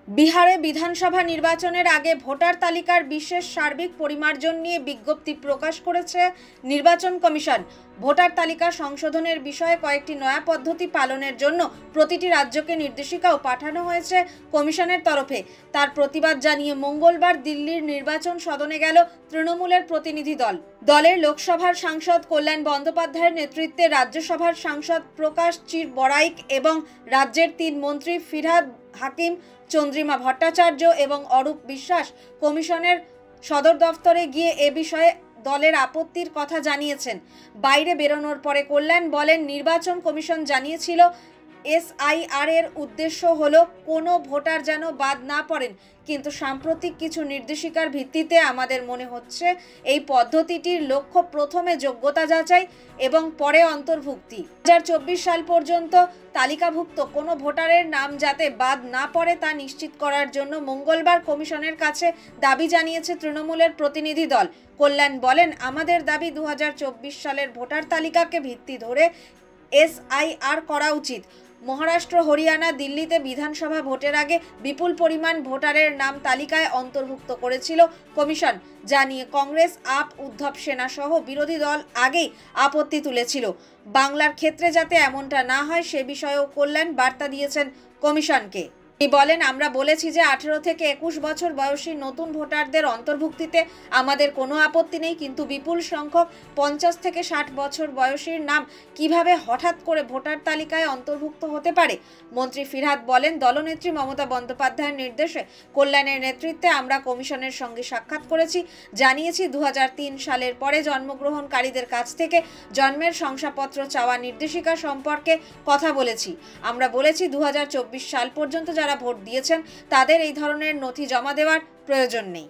বিহারে বিধানসভা নির্বাচনের আগে ভোটার তালিকার বিশেষ সার্বিক পরিমার্জন নিয়ে বিজ্ঞপ্তি প্রকাশ করেছে নির্বাচন কমিশন। ভোটার তালিকা সংশোধনের বিষয়ে কয়েকটি নয়া পদ্ধতি পালনের জন্য প্রতিটি রাজ্যকে নির্দেশিকাও পাঠানো হয়েছে কমিশনের তরফে। তার প্রতিবাদ জানিয়ে মঙ্গলবার দিল্লির নির্বাচন সদনে গেল তৃণমূলের প্রতিনিধি দল। দলের লোকসভার সাংসদ কল্যাণ বন্দ্যোপাধ্যায়ের নেতৃত্বে রাজ্যসভার সাংসদ প্রকাশ চির বড়াইক এবং রাজ্যের 3 মন্ত্রী ফিরহাদ হাকিম, চন্দ্রিমা ভট্টাচার্য এবং অরূপ বিশ্বাস কমিশনের সদর দফতরে গিয়ে এ বিষয়ে দলের আপত্তির কথা জানিয়েছেন। বাইরে বেরোনোর পরে কল্যাণ বলেন, নির্বাচন কমিশন জানিয়েছিল এসআইআর এর উদ্দেশ্য হলো কোনো ভোটার যেন বাদ না পড়েন, কিন্তু সাম্প্রতিক কিছু নির্দেশিকার ভিত্তিতে আমাদের মনে হচ্ছে এই পদ্ধতিটির লক্ষ্য প্রথমে যোগ্যতা যাচাই এবং পরে অন্তর্ভুক্তি। 2024 সাল পর্যন্ত তালিকাভুক্ত কোনো ভোটারের নাম যাতে বাদ না পড়ে তা নিশ্চিত করার জন্য মঙ্গলবার কমিশনের কাছে দাবি জানিয়েছে তৃণমূলের প্রতিনিধি দল। কল্যাণ বলেন, আমাদের দাবি 2024 সালের ভোটার তালিকাকে ভিত্তি ধরে এসআইআর করা উচিত। মহারাষ্ট্র, হরিয়ানা, দিল্লিতে বিধানসভা ভোটের আগে বিপুল পরিমাণ ভোটারের নাম তালিকায় অন্তর্ভুক্ত করেছিল কমিশন, যা নিয়ে কংগ্রেস, আপ, উদ্ধব সেনা সহ বিরোধী দল আগেই আপত্তি তুলেছিল। বাংলার ক্ষেত্রে যাতে এমনটা না হয় সে বিষয়েও কল্যাণ বার্তা দিয়েছেন কমিশনকে। তিনি বলেন, আমরা বলেছি যে 18 থেকে 21 বছর বয়সী নতুন ভোটারদের অন্তর্ভুক্তিতে আমাদের কোনো আপত্তি নেই, কিন্তু বিপুল সংখ্যক 50 থেকে 60 বছর বয়সীর নাম কিভাবে হঠাৎ করে ভোটার তালিকায় অন্তর্ভুক্ত হতে পারে। মন্ত্রী ফিরহাদ বলেন, দলনেত্রী মমতা বন্দ্যোপাধ্যায়ের নির্দেশে কল্যাণের নেতৃত্বে আমরা কমিশনের সঙ্গে সাক্ষাৎ করেছি, জানিয়েছি 2003 সালের পরে জন্মগ্রহণকারীদের কাছ থেকে জন্মের শংসাপত্র চাওয়া নির্দেশিকা সম্পর্কে কথা বলেছি। আমরা বলেছি 2024 সাল পর্যন্ত যারা ভোট দিয়েছেন তাদের এই ধরনের নথি জমা দেওয়ার প্রয়োজন নেই।